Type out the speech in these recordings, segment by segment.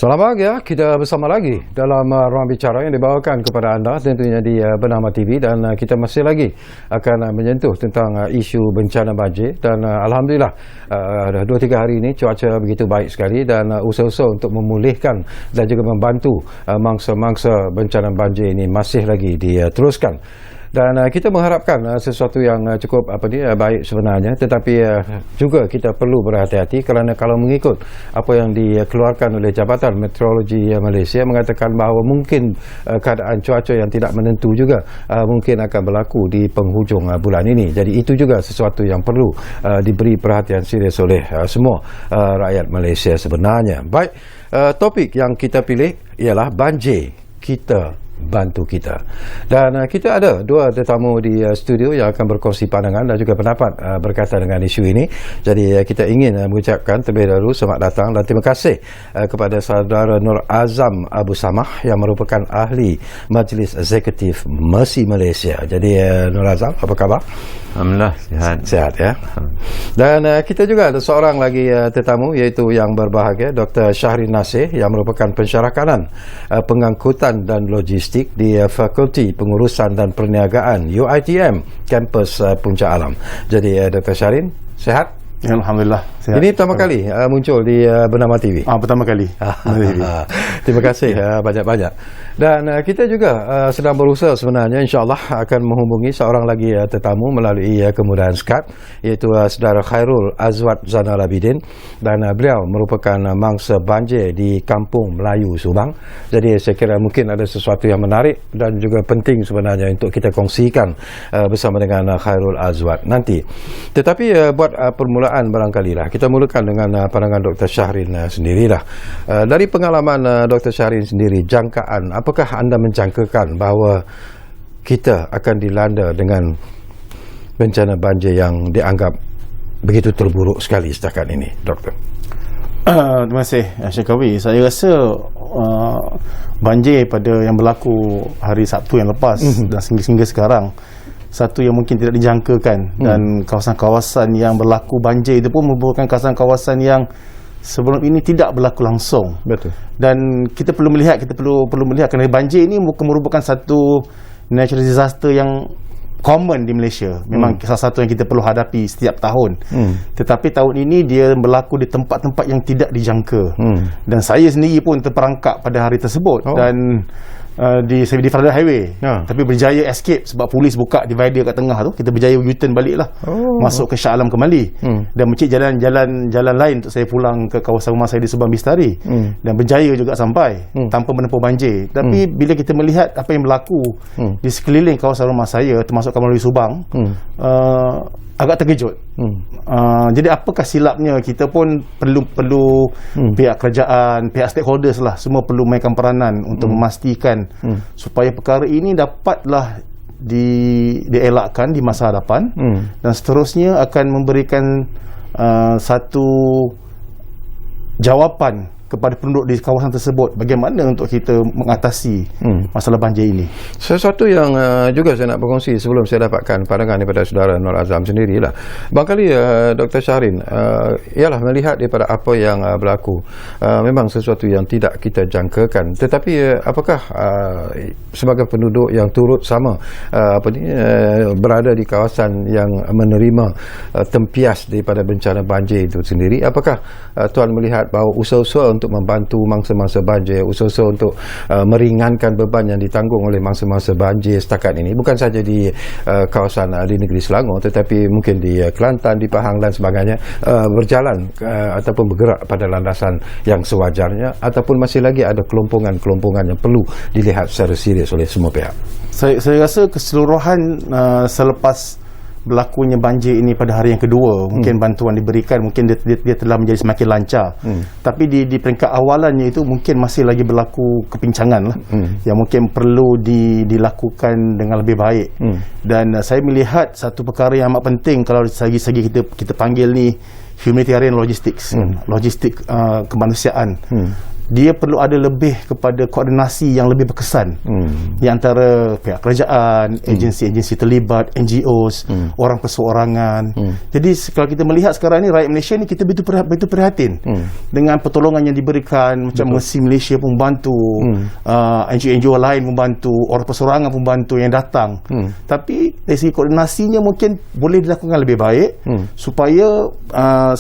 Selamat pagi, kita bersama lagi dalam ruang bicara yang dibawakan kepada anda tentunya di Bernama TV, dan kita masih lagi akan menyentuh tentang isu bencana banjir. Dan Alhamdulillah 2-3 hari ini cuaca begitu baik sekali, dan usaha-usaha untuk memulihkan dan juga membantu mangsa-mangsa bencana banjir ini masih lagi diteruskan. Dan kita mengharapkan sesuatu yang cukup baik sebenarnya, tetapi juga kita perlu berhati-hati kerana kalau mengikut apa yang dikeluarkan oleh Jabatan Meteorologi Malaysia mengatakan bahawa mungkin keadaan cuaca yang tidak menentu juga mungkin akan berlaku di penghujung bulan ini. Jadi itu juga sesuatu yang perlu diberi perhatian serius oleh semua rakyat Malaysia sebenarnya. Baik, topik yang kita pilih ialah banjir kita bantu kita. Dan kita ada dua tetamu di studio yang akan berkongsi pandangan dan juga pendapat berkaitan dengan isu ini. Jadi kita ingin mengucapkan terlebih dahulu selamat datang dan terima kasih kepada saudara Nur Azam Abu Samah yang merupakan ahli Majlis Eksekutif Mercy Malaysia. Jadi Nur Azam, apa khabar? Alhamdulillah, sihat. Sihat ya. Dan kita juga ada seorang lagi tetamu, iaitu yang berbahagia Dr. Shahrin Nasir yang merupakan pensyarah kanan pengangkutan dan logistik di Fakulti Pengurusan dan Perniagaan UiTM kampus Puncak Alam. Jadi Dr. Shahrin, sihat? Alhamdulillah, sihat. Ini pertama kali muncul di Bernama TV. Pertama kali. Terima kasih banyak-banyak. Dan kita juga sedang berusaha sebenarnya, insyaAllah akan menghubungi seorang lagi tetamu melalui kemudahan Skype, iaitu saudara Khairul Azwat Zainal Abidin, dan beliau merupakan mangsa banjir di Kampung Melayu Subang. Jadi saya kira mungkin ada sesuatu yang menarik dan juga penting sebenarnya untuk kita kongsikan bersama dengan Khairul Azwat nanti. Tetapi buat permulaan barangkali lah, kita mulakan dengan pandangan Dr. Shahrin sendirilah. Dari pengalaman Dr. Shahrin sendiri, jangkaan, apakah anda menjangkakan bahawa kita akan dilanda dengan bencana banjir yang dianggap begitu terburuk sekali setakat ini, Doktor? Terima kasih, Syekawi. Saya rasa banjir pada yang berlaku hari Sabtu yang lepas dan sehingga sekarang, satu yang mungkin tidak dijangkakan, dan kawasan-kawasan yang berlaku banjir itu pun merupakan kawasan-kawasan yang sebelum ini tidak berlaku langsung. Betul. Dan kita perlu melihat, kerana banjir ini merupakan satu natural disaster yang common di Malaysia. Memang salah satu yang kita perlu hadapi setiap tahun. Tetapi tahun ini dia berlaku di tempat-tempat yang tidak dijangka. Dan saya sendiri pun terperangkap pada hari tersebut. Dan di Federal Highway, tapi berjaya escape sebab polis buka divider kat tengah tu. Kita berjaya U-turn balik lah, masuk ke Shah Alam kembali, dan mencari jalan lain untuk saya pulang ke kawasan rumah saya di Subang Bistari, dan berjaya juga sampai tanpa menempuh banjir. Tapi bila kita melihat apa yang berlaku di sekeliling kawasan rumah saya, termasuk Kampung Melayu Subang, agak terkejut. Jadi apakah silapnya? Kita pun perlu pihak kerajaan, pihak stakeholders lah, semua perlu mainkan peranan untuk memastikan supaya perkara ini dapatlah dielakkan di masa hadapan, dan seterusnya akan memberikan satu jawapan kepada penduduk di kawasan tersebut, bagaimana untuk kita mengatasi masalah banjir ini. Sesuatu yang juga saya nak berkongsi sebelum saya dapatkan pandangan daripada saudara Nur Azam sendirilah. Barangkali Dr. Shahrin, ialah melihat daripada apa yang berlaku, memang sesuatu yang tidak kita jangkakan, tetapi apakah sebagai penduduk yang turut sama berada di kawasan yang menerima tempias daripada bencana banjir itu sendiri, apakah tuan melihat bahawa usaha-usaha untuk membantu mangsa-mangsa banjir, usaha-usaha untuk meringankan beban yang ditanggung oleh mangsa-mangsa banjir setakat ini, bukan saja di kawasan di negeri Selangor, tetapi mungkin di Kelantan, di Pahang dan sebagainya, berjalan ataupun bergerak pada landasan yang sewajarnya, ataupun masih lagi ada kelompongan-kelompongan yang perlu dilihat secara serius oleh semua pihak? Saya rasa keseluruhan selepas berlakunya banjir ini pada hari yang kedua, mungkin bantuan diberikan, mungkin dia telah menjadi semakin lancar. Tapi di peringkat awalannya itu mungkin masih lagi berlaku kepincangan lah, yang mungkin perlu dilakukan dengan lebih baik. Dan saya melihat satu perkara yang amat penting kalau segi kita panggil ni humanitarian logistics, logistik kemanusiaan. Dia perlu ada lebih kepada koordinasi yang lebih berkesan di antara pihak kerajaan, agensi-agensi terlibat, NGOs, orang perseorangan. Jadi kalau kita melihat sekarang ni rakyat Malaysia ni, kita betul prihatin dengan pertolongan yang diberikan. Macam Mercy Malaysia pun membantu, NGO lain membantu, orang perseorangan pun membantu yang datang. Tapi dari segi koordinasinya mungkin boleh dilakukan lebih baik supaya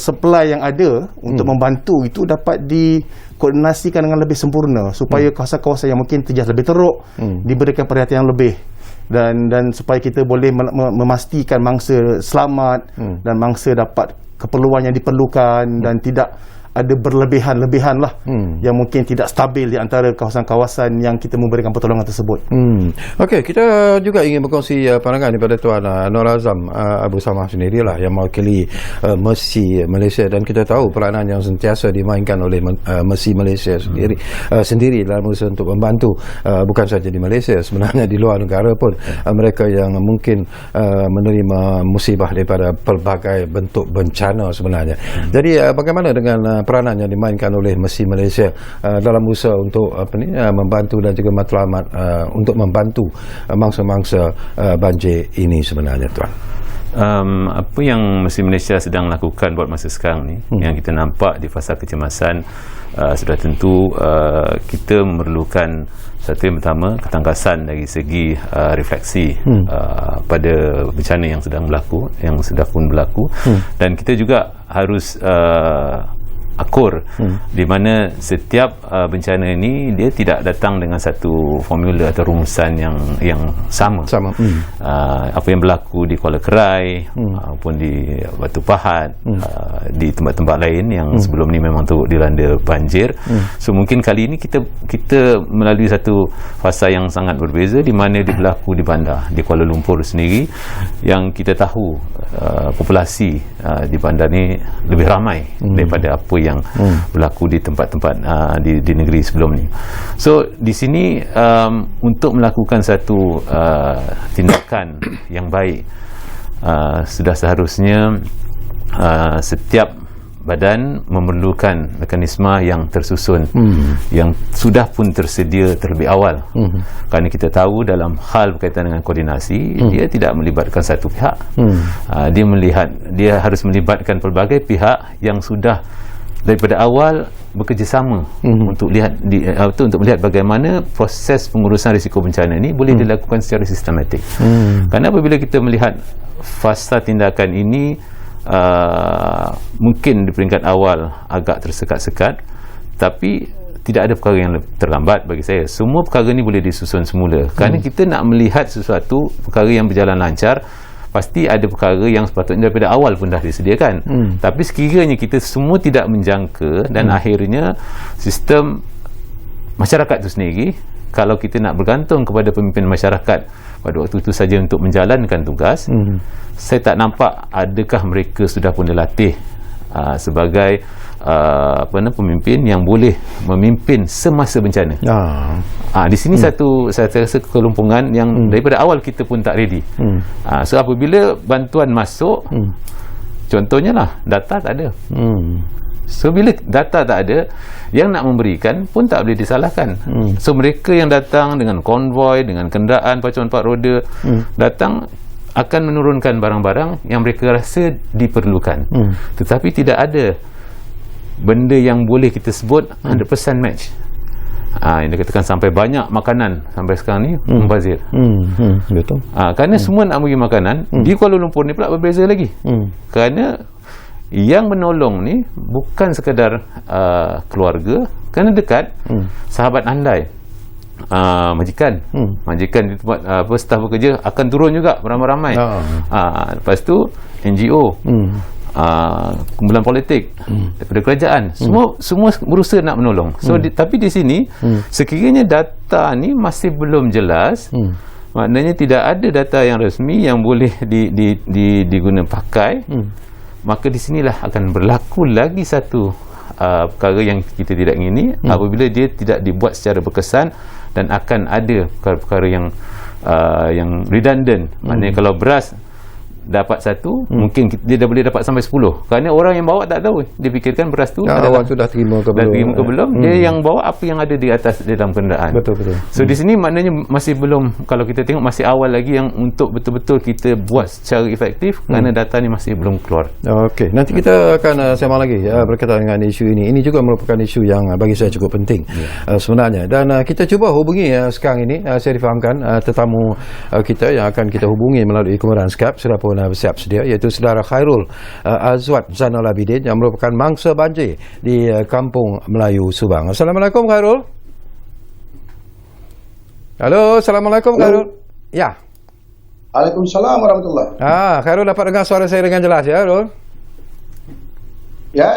supply yang ada untuk membantu itu dapat dikoordinasikan dengan lebih sempurna, supaya kawasan-kawasan yang mungkin terjejas lebih teruk diberikan perhatian lebih, dan supaya kita boleh memastikan mangsa selamat dan mangsa dapat keperluan yang diperlukan, dan tidak ada berlebihan-lebihan lah yang mungkin tidak stabil di antara kawasan-kawasan yang kita memberikan pertolongan tersebut. Okey, kita juga ingin berkongsi pandangan daripada Tuan Nur Azam Abu Samah sendirilah yang mewakili Mercy Malaysia, dan kita tahu peranan yang sentiasa dimainkan oleh Mercy Malaysia sendiri dalam usaha untuk membantu, bukan saja di Malaysia, sebenarnya di luar negara pun mereka yang mungkin menerima musibah daripada pelbagai bentuk bencana sebenarnya. Jadi bagaimana dengan peranan yang dimainkan oleh Mercy Malaysia dalam usaha untuk membantu dan juga matlamat untuk membantu mangsa-mangsa banjir ini sebenarnya, Tuan? Apa yang Mercy Malaysia sedang lakukan buat masa sekarang ni, yang kita nampak di fasa kecemasan, sudah tentu kita memerlukan satu yang pertama, ketangkasan dari segi refleksi pada bencana yang sedang berlaku, yang sudah pun berlaku, dan kita juga harus akur di mana setiap bencana ini dia tidak datang dengan satu formula atau rumusan yang sama. Apa yang berlaku di Kuala Kerai maupun di Batu Pahat, di tempat-tempat lain yang sebelum ni memang turut dilanda banjir. So mungkin kali ini kita melalui satu fasa yang sangat berbeza, di mana dia berlaku di bandar di Kuala Lumpur sendiri, yang kita tahu populasi di bandar ni lebih ramai daripada apa yang berlaku di tempat-tempat di negeri sebelum ni. So di sini untuk melakukan satu tindakan yang baik, sudah seharusnya setiap badan memerlukan mekanisme yang tersusun, yang sudah pun tersedia terlebih awal. Kerana kita tahu dalam hal berkaitan dengan koordinasi, dia tidak melibatkan satu pihak. Dia harus melibatkan pelbagai pihak yang sudah daripada awal bekerjasama untuk melihat bagaimana proses pengurusan risiko bencana ini boleh dilakukan secara sistematik. Kerana apabila kita melihat fasa tindakan ini, mungkin di peringkat awal agak tersekat-sekat, tapi tidak ada perkara yang terlambat bagi saya. Semua perkara ini boleh disusun semula. Kerana kita nak melihat sesuatu perkara yang berjalan lancar, pasti ada perkara yang sepatutnya daripada awal pun dah disediakan. Tapi sekiranya kita semua tidak menjangka, dan akhirnya sistem masyarakat itu sendiri, kalau kita nak bergantung kepada pemimpin masyarakat pada waktu itu saja untuk menjalankan tugas, saya tak nampak adakah mereka sudah pun dilatih sebagai pemimpin yang boleh memimpin semasa bencana. Di sini saya rasa kelumpuhan yang daripada awal kita pun tak ready. So apabila bantuan masuk, contohnya lah, data tak ada. So bila data tak ada, yang nak memberikan pun tak boleh disalahkan. So mereka yang datang dengan konvoi, dengan kenderaan pacuan 4 roda, datang akan menurunkan barang-barang yang mereka rasa diperlukan. Tetapi tidak ada benda yang boleh kita sebut 100% match. Yang dikatakan sampai banyak makanan sampai sekarang ni membazir. Betul. Kerana semua nak bagi makanan. Di Kuala Lumpur ni pula berbeza lagi. Kerana yang menolong ni bukan sekadar keluarga, kerana dekat, sahabat andai, majikan di tempat staf bekerja akan turun juga beramai-ramai. Lepas tu NGO, kumpulan politik, daripada kerajaan, semua berusaha nak menolong. So tapi di sini sekiranya data ni masih belum jelas, Maknanya tidak ada data yang rasmi yang boleh diguna pakai. Maka di sinilah akan berlaku lagi satu perkara yang kita tidak ingini apabila dia tidak dibuat secara berkesan dan akan ada perkara-perkara yang redundant. Maknanya kalau beras dapat satu, mungkin dia dah boleh dapat sampai 10. Kerana orang yang bawa tak tahu. Dia fikirkan beras tu awak tu dah terima ke belum? Dah terima ke belum? Dia yang bawa apa yang ada di atas di dalam kenderaan. Betul. So di sini maknanya masih belum, kalau kita tengok masih awal lagi yang untuk betul-betul kita buat secara efektif kerana data ni masih belum keluar. Okey, nanti kita akan sembang lagi berkaitan dengan isu ini. Ini juga merupakan isu yang bagi saya cukup penting sebenarnya. Dan kita cuba hubungi sekarang ini, saya difahamkan tetamu kita yang akan kita hubungi melalui kemudahan Skype sudah pun bersiap sedia, iaitu saudara Khairul Azwad Zainal Abidin yang merupakan mangsa banjir di Kampung Melayu Subang. Assalamualaikum Khairul. Halo, Assalamualaikum Khairul. Ya. Waalaikumsalam warahmatullahi. Khairul dapat dengar suara saya dengan jelas ya, Khairul? Ya,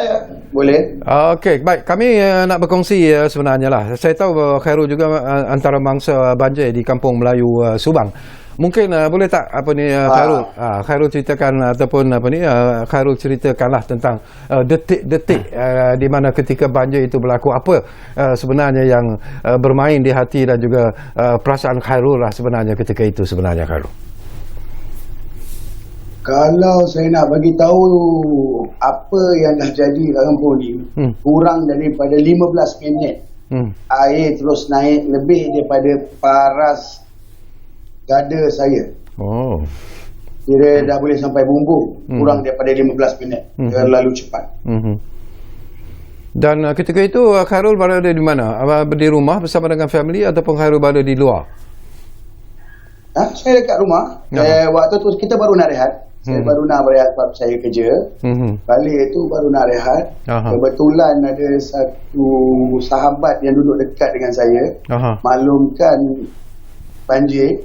boleh. Okey, baik. Kami nak berkongsi sebenarnya lah. Saya tahu Khairul juga antara mangsa banjir di Kampung Melayu Subang. Mungkin boleh tak Khairul Khairul ceritakan ataupun Khairul ceritakanlah tentang detik-detik di mana ketika banjir itu berlaku, apa sebenarnya yang bermain di hati dan juga perasaan Khairul lah sebenarnya ketika itu sebenarnya Khairul. Kalau saya nak bagi tahu apa yang dah jadi dalam kampung ni, kurang daripada 15 minit. Air terus naik lebih daripada paras dada saya. Kira dah boleh sampai bumbung. Kurang daripada 15 minit. Terlalu cepat. Dan ketika itu Khairul berada di mana? Di rumah bersama dengan family ataupun Khairul berada di luar? Saya dekat rumah. Waktu tu kita baru nak rehat. Saya baru nak berehat sebab saya kerja. Balik tu baru nak rehat. Kebetulan ada satu sahabat yang duduk dekat dengan saya. Maklumkan banjir.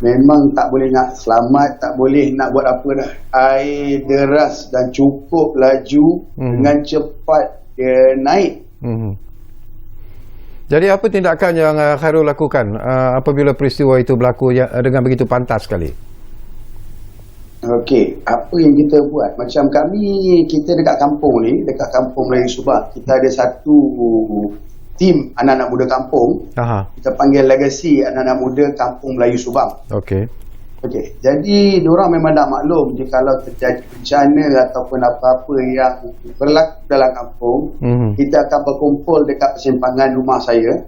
Memang tak boleh nak selamat, tak boleh nak buat apa dah. Air deras dan cukup laju dengan cepat dia naik. Jadi apa tindakan yang Khairul lakukan apabila peristiwa itu berlaku dengan begitu pantas sekali? Okey, apa yang kita buat? Macam kita dekat kampung ni, dekat Kampung Melayu Subang, kita ada satu tim anak-anak muda kampung. Kita panggil Legacy Anak-anak Muda Kampung Melayu Subang. Okey. Jadi diorang memang dah maklum jika kalau terjadi bencana ataupun apa-apa yang berlaku dalam kampung, kita akan berkumpul dekat persimpangan rumah saya.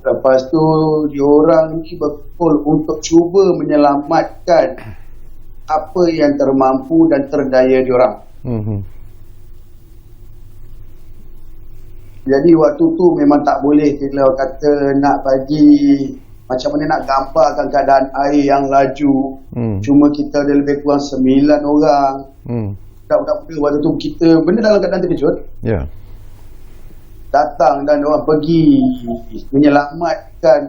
Lepas tu diorang ni berkumpul untuk cuba menyelamatkan apa yang termampu dan terdaya diorang. Jadi waktu tu memang tak boleh kalau kata nak bagi macam mana nak gambarkan keadaan air yang laju. Cuma kita ada lebih kurang 9 orang. Budak-budak muda waktu tu kita benda dalam keadaan terkejut. Datang dan orang pergi menyelamatkan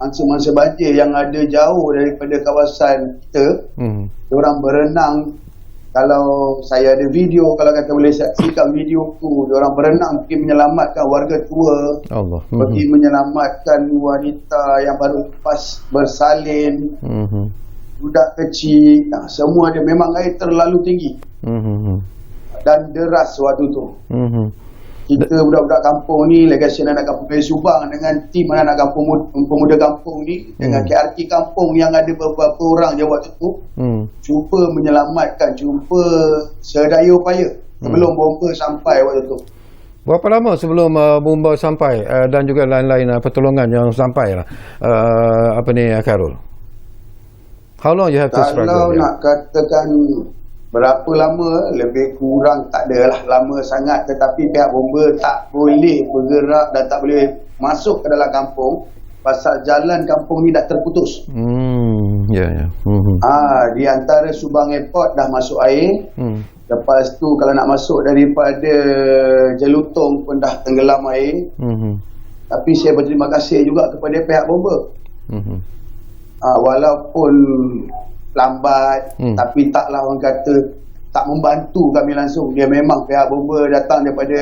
mangsa-mangsa banjir yang ada jauh daripada kawasan kita. Diorang berenang. Kalau saya ada video, kalau kata boleh saksikan video tu, diorang berenang pergi menyelamatkan warga tua. Pergi menyelamatkan wanita yang baru lepas bersalin. Budak kecil. Semua dia memang air terlalu tinggi. Dan deras waktu tu. Kita budak-budak kampung ni, Legasi Anak Kampung Melayu Subang dengan tim anak-anak pemuda kampung ni, dengan KRT kampung yang ada beberapa orang je waktu tu, cuba menyelamatkan, cuba sedaya upaya sebelum bomba sampai waktu tu. Berapa lama sebelum bomba sampai dan juga lain-lain pertolongan yang sampai lah Khairul? How long you have to struggle? Kalau nak katakan berapa lama, lebih kurang tak adalah lama sangat, tetapi pihak bomba tak boleh bergerak dan tak boleh masuk ke dalam kampung pasal jalan kampung ni dah terputus. Di antara Subang Airport dah masuk air. Lepas tu kalau nak masuk daripada Jelutong pun dah tenggelam air. Tapi saya berterima kasih juga kepada pihak bomba. Walaupun lambat, tapi taklah orang kata tak membantu kami langsung. Dia memang pihak bomba datang daripada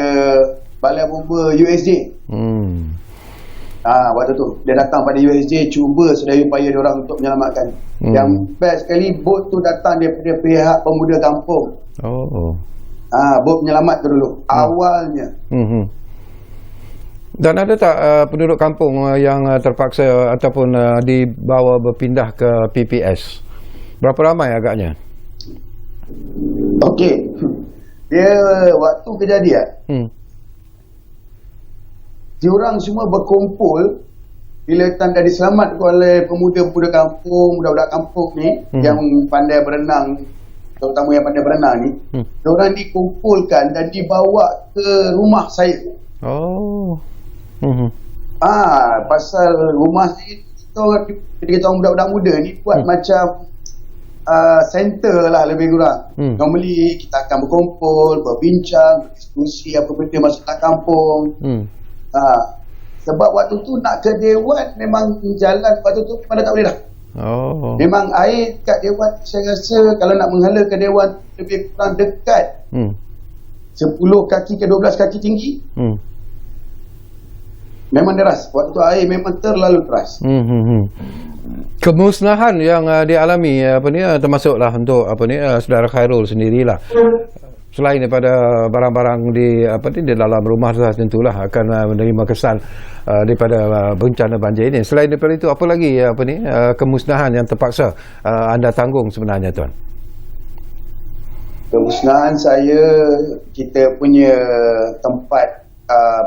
balai bomba USJ. Waktu tu dia datang pada USJ cuba sedaya upaya dia orang untuk menyelamatkan. Yang best sekali bot tu datang daripada pihak pemuda kampung. Bot penyelamat tu dulu awalnya. Dan ada tak penduduk kampung yang terpaksa ataupun dibawa berpindah ke PPS? Berapa ramai agaknya? Okey. Dia waktu kejadian diorang semua berkumpul bila dah diselamatkan oleh pemuda-pemuda kampung, budak-budak kampung ni yang pandai berenang, terutama yang pandai berenang ni, diorang dikumpulkan dan dibawa ke rumah saya. Pasal rumah ni kita orang budak-budak muda ni buat macam center lah lebih kurang. Normally kita akan berkumpul, berbincang, berdiskusi apa benda masalah kampung. Sebab waktu tu nak ke Dewan memang jalan waktu tu memang dah tak boleh dah. Memang air kat Dewan saya rasa kalau nak menghala ke Dewan lebih kurang dekat 10 kaki ke 12 kaki tinggi. Memang deras. Waktu tu air memang terlalu deras. Kemusnahan yang dialami termasuklah untuk saudara Khairul sendirilah. Selain daripada barang-barang di di dalam rumah lah, tentulah akan menerima kesan daripada bencana banjir ini. Selain daripada itu, apa lagi kemusnahan yang terpaksa anda tanggung sebenarnya, Tuan? Kemusnahan saya, kita punya tempat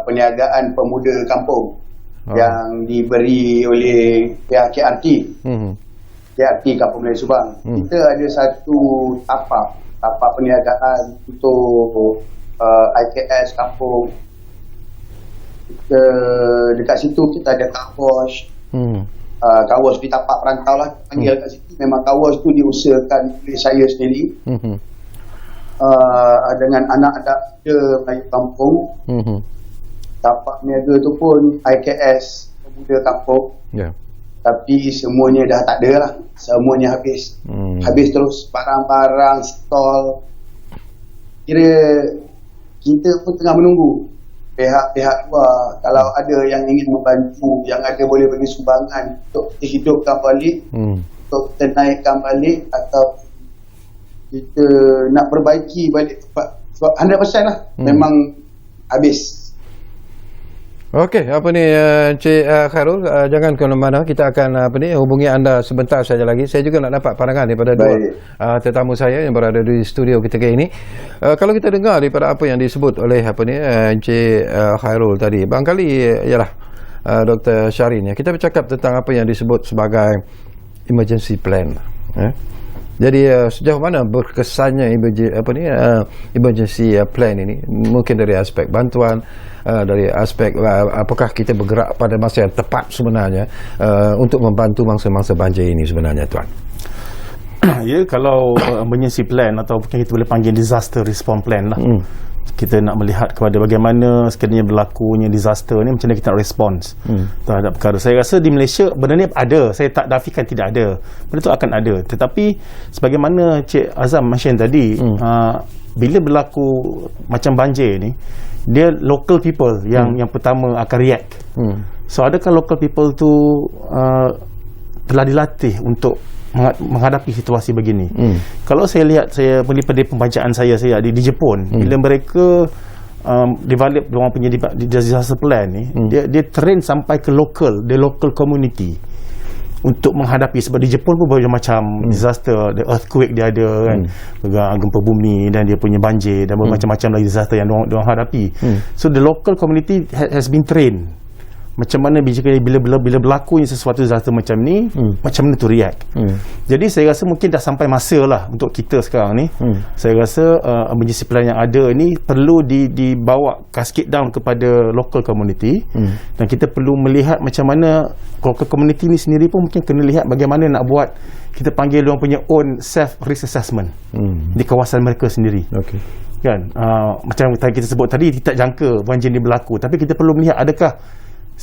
perniagaan pemuda kampung yang diberi oleh pihak KRT. KRT Kampung Melayu Subang. Kita ada satu tapak perniagaan untuk IKS kampung. Dekat situ kita ada car wash. Car wash di tapak perantau lah panggil kat situ. Memang car wash tu diusahakan oleh saya sendiri. Dengan anak-anak muda Melayu kampung. Tapak niaga tu pun IKS pemuda kampung. Tapi semuanya dah tak ada lah. Semuanya habis. Habis terus barang-barang, stol. Kira kita pun tengah menunggu pihak-pihak luar. Kalau ada yang ingin membantu, yang ada boleh bagi sumbangan untuk kita hidupkan balik, untuk kita naikkan balik, atau kita nak perbaiki balik tempat. Sebab 100% lah memang habis. Okey, Encik Khairul, jangan ke mana-mana, kita akan hubungi anda sebentar saja lagi. Saya juga nak dapat pandangan daripada dua tetamu saya yang berada di studio kita kali ini. Kalau kita dengar daripada apa yang disebut oleh Encik Khairul tadi, barangkali ialah Dr. Syarin, kita bercakap tentang apa yang disebut sebagai emergency plan. Jadi sejauh mana berkesannya emergency plan ini, mungkin dari aspek bantuan, dari aspek apakah kita bergerak pada masa yang tepat sebenarnya untuk membantu mangsa-mangsa banjir ini sebenarnya, Tuan? Ya, kalau emergency plan atau kita boleh panggil disaster response plan lah. Kita nak melihat kepada bagaimana sekiranya berlakunya disaster ni, macam mana kita nak respons terhadap perkara. Saya rasa di Malaysia benda ni ada. Saya tak nafikan tidak ada. Benda tu akan ada. Tetapi sebagaimana Cik Azam mention tadi, bila berlaku macam banjir ni, dia local people yang pertama akan react. So adakah local people tu telah dilatih untuk menghadapi situasi begini? Kalau saya lihat, saya pada pembacaan saya di Jepun, bila mereka develop diorang punya disaster plan ni, dia train sampai ke local community untuk menghadapi. Sebab di Jepun pun macam disaster, the earthquake dia ada kan, gempa bumi, dan dia punya banjir, dan macam-macam lagi disaster yang diorang hadapi. So the local community has been trained macam mana bila berlakunya sesuatu disaster macam ni, macam mana tu react. Jadi saya rasa mungkin dah sampai masa lah untuk kita sekarang ni. Saya rasa emergency plan yang ada ni perlu dibawa cascade down kepada local community, dan kita perlu melihat macam mana local community ni sendiri pun mungkin kena lihat bagaimana nak buat, kita panggil diorang punya own self risk assessment di kawasan mereka sendiri. Kan macam kita sebut tadi, kita tak jangka banjir ni berlaku, tapi kita perlu melihat adakah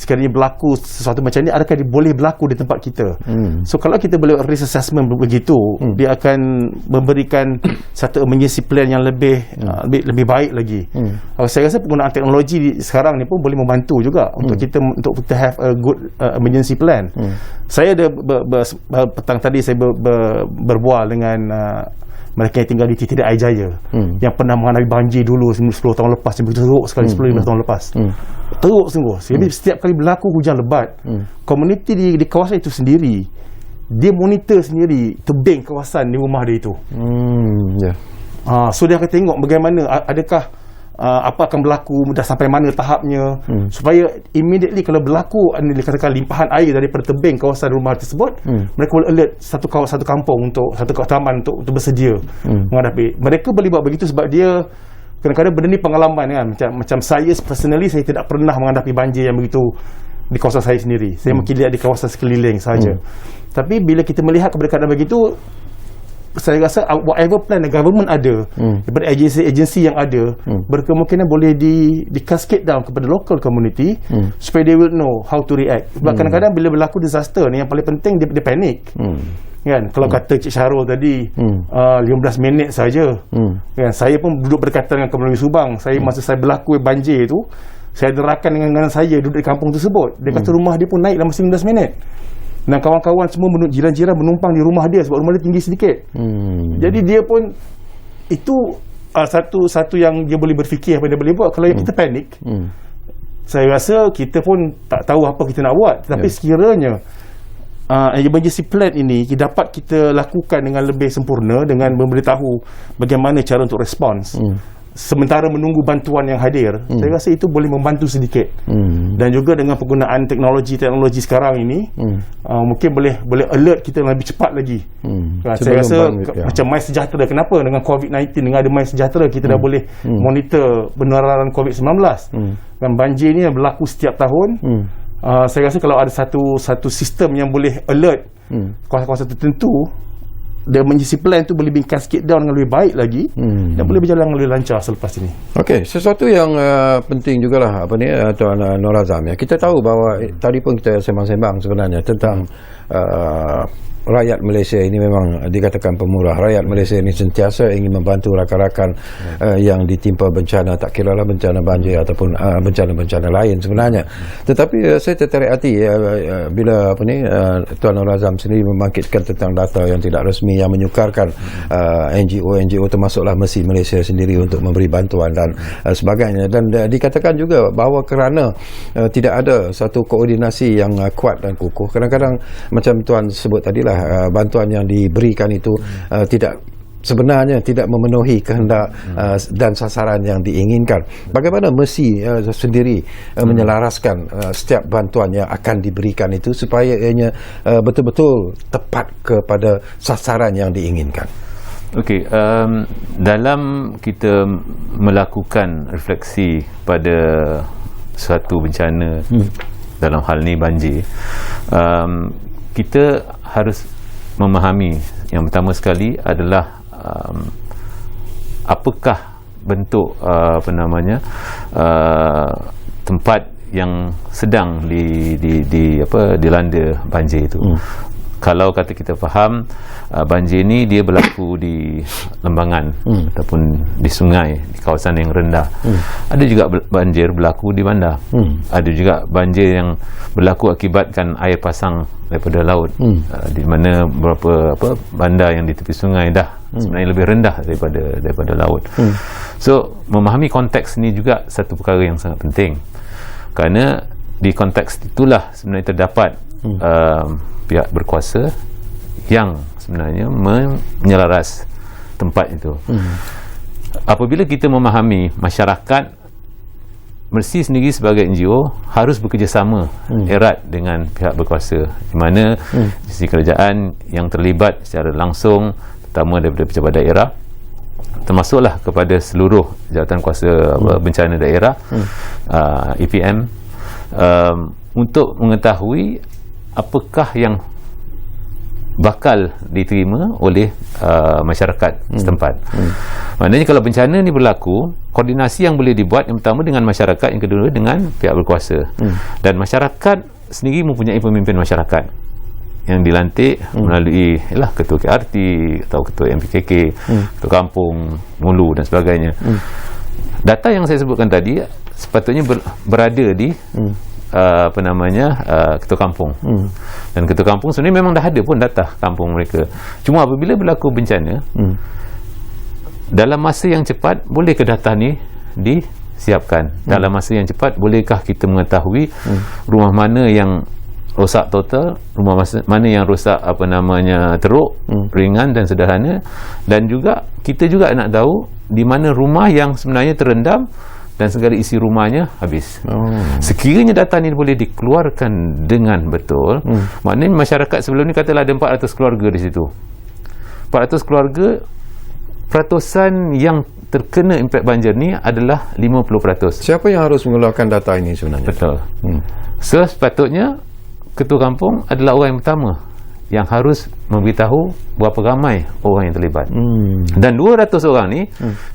sekiranya berlaku sesuatu macam ni, adakah dia boleh berlaku di tempat kita. So kalau kita boleh risk assessment begitu, dia akan memberikan satu emergency plan yang lebih baik lagi. Saya rasa penggunaan teknologi sekarang ni pun boleh membantu juga untuk kita have a good emergency plan. Saya ada petang tadi saya berbual dengan mereka yang tinggal di Tidak Air Jaya, yang pernah menghadapi banjir dulu 10 tahun lepas, begitu teruk sekali 10-15 tahun lepas. Teruk sungguh. Jadi setiap kali berlaku hujan lebat, komuniti di kawasan itu sendiri, dia monitor sendiri tebing kawasan di rumah dia itu. So dia akan tengok bagaimana, adakah apa akan berlaku, dah sampai mana tahapnya, supaya immediately kalau berlaku dikatakan limpahan air daripada tebing kawasan rumah tersebut, mereka boleh alert satu kampung untuk satu taman untuk bersedia menghadapi. Mereka boleh buat begitu sebab dia kadang-kadang benda ni pengalaman kan. Macam saya personally, saya tidak pernah menghadapi banjir yang begitu di kawasan saya sendiri. Saya mungkin lihat di kawasan sekeliling saja. Tapi bila kita melihat kepada keadaan begitu, saya rasa whatever plan the government ada, daripada agensi yang ada, berkemungkinan boleh di cascade down kepada local community, supaya they will know how to react. Sebab kadang-kadang bila berlaku disaster ni, yang paling penting dia panik. Kan, kalau kata Cik Syarul tadi 15 minit saja, kan, saya pun duduk berdekatan dengan Kepulauan Subang. Masa saya berlaku banjir tu, saya ada rakan dengan saya duduk di kampung tersebut. Dia kata rumah dia pun naik dalam 15 minit. Dan kawan-kawan semua jiran-jiran menumpang di rumah dia sebab rumah dia tinggi sedikit. Jadi dia pun itu satu yang dia boleh berfikir apa dia boleh buat. Kalau kita panik, saya rasa kita pun tak tahu apa kita nak buat. Tapi sekiranya emergency plan ini dapat kita lakukan dengan lebih sempurna, dengan memberitahu bagaimana cara untuk respons, sementara menunggu bantuan yang hadir, saya rasa itu boleh membantu sedikit. Dan juga dengan penggunaan teknologi sekarang ini, mungkin boleh alert kita lebih cepat lagi. Saya rasa macam MySejahtera, kenapa dengan COVID-19, dengan ada MySejahtera, kita dah boleh monitor penularan COVID-19. Dan banjir ni yang berlaku setiap tahun. Saya rasa kalau ada satu sistem yang boleh alert kawasan-kawasan tertentu, the emergency plan tu boleh cascade down dengan lebih baik lagi, dan boleh berjalan dengan lebih lancar selepas ini. Okey, sesuatu yang penting jugalah Tuan Nur Azam, ya. Kita tahu bahawa tadi pun kita sembang-sembang sebenarnya tentang rakyat Malaysia ini memang dikatakan pemurah. Rakyat Malaysia ini sentiasa ingin membantu rakan-rakan yang ditimpa bencana, tak kiralah bencana banjir ataupun bencana-bencana lain sebenarnya. Tetapi saya tertarik hati bila Tuan Nur Azam sendiri membangkitkan tentang data yang tidak resmi yang menyukarkan NGO termasuklah Mercy Malaysia sendiri untuk memberi bantuan dan sebagainya. Dan dikatakan juga bahawa kerana tidak ada satu koordinasi yang kuat dan kukuh, kadang-kadang macam Tuan sebut tadilah, bantuan yang diberikan itu sebenarnya tidak memenuhi kehendak dan sasaran yang diinginkan. Bagaimana Mercy sendiri menyelaraskan setiap bantuan yang akan diberikan itu supaya ianya betul-betul tepat kepada sasaran yang diinginkan? Okey, dalam kita melakukan refleksi pada suatu bencana, dalam hal ni banjir, kita harus memahami yang pertama sekali adalah apakah bentuk tempat yang sedang dilanda banjir itu. Kalau kata kita faham banjir ni dia berlaku di lembangan ataupun di sungai, di kawasan yang rendah. Ada juga banjir berlaku di bandar. Ada juga banjir yang berlaku akibatkan air pasang daripada laut, di mana beberapa bandar yang di tepi sungai dah sebenarnya lebih rendah daripada laut. So memahami konteks ni juga satu perkara yang sangat penting, kerana di konteks itulah sebenarnya terdapat pihak berkuasa yang sebenarnya menyelaras tempat itu. Apabila kita memahami masyarakat, Mercy sendiri sebagai NGO harus bekerjasama erat dengan pihak berkuasa, di mana sisi kerajaan yang terlibat secara langsung, terutama daripada pejabat daerah, termasuklah kepada seluruh jawatan kuasa bencana daerah, EPM, untuk mengetahui apakah yang bakal diterima oleh masyarakat setempat. Maknanya kalau bencana ni berlaku, koordinasi yang boleh dibuat yang pertama dengan masyarakat, yang kedua dengan pihak berkuasa. Dan masyarakat sendiri mempunyai pemimpin masyarakat yang dilantik melalui ketua KRT atau ketua MPKK, ketua kampung, mulu dan sebagainya. Data yang saya sebutkan tadi sepatutnya berada di ketua kampung. Dan ketua kampung sebenarnya memang dah ada pun data kampung mereka. Cuma apabila berlaku bencana, dalam masa yang cepat bolehkah data ni disiapkan? Dalam masa yang cepat bolehkah kita mengetahui rumah mana yang rosak total, rumah mana yang rosak teruk, ringan dan sederhana, dan juga kita juga nak tahu di mana rumah yang sebenarnya terendam dan segala isi rumahnya habis. Sekiranya data ni boleh dikeluarkan dengan betul, maknanya masyarakat sebelum ni katalah ada 400 keluarga di situ. 400 keluarga, peratusan yang terkena impak banjir ni adalah 50%. Siapa yang harus mengeluarkan data ini sebenarnya? Betul. So sepatutnya ketua kampung adalah orang yang pertama yang harus memberitahu berapa ramai orang yang terlibat. Dan 200 orang ni,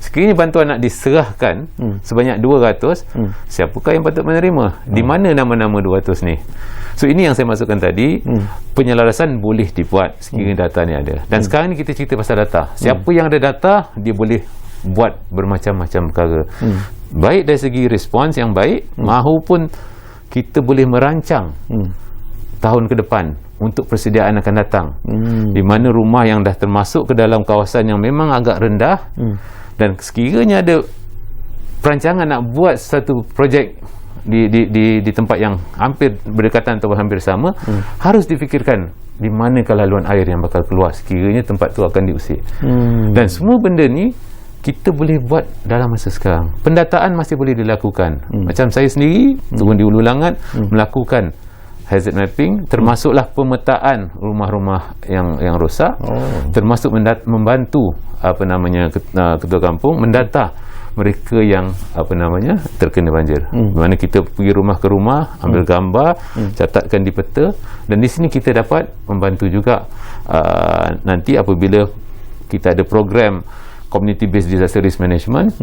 sekiranya bantuan nak diserahkan sebanyak 200, siapakah yang patut menerima? Di mana nama-nama 200 ni? So ini yang saya maksudkan tadi, penyelarasan boleh dibuat sekiranya data ni ada. Dan sekarang ni kita cerita pasal data. Siapa yang ada data, dia boleh buat bermacam-macam perkara. Baik dari segi respons yang baik, mahupun kita boleh merancang tahun ke depan untuk persediaan akan datang, di mana rumah yang dah termasuk ke dalam kawasan yang memang agak rendah, dan sekiranya ada perancangan nak buat satu projek di tempat yang hampir berdekatan atau hampir sama, harus difikirkan di manakah laluan air yang bakal keluar sekiranya tempat tu akan diusik. Dan semua benda ni kita boleh buat dalam masa sekarang. Pendataan masih boleh dilakukan. Macam saya sendiri turun di Ulu Langat melakukan hazard mapping, termasuklah pemetaan rumah-rumah yang rosak, termasuk membantu ketua kampung mendata mereka yang terkena banjir. Di mana kita pergi rumah ke rumah, ambil gambar, catatkan di peta, dan di sini kita dapat membantu juga nanti apabila kita ada program community based disaster risk management,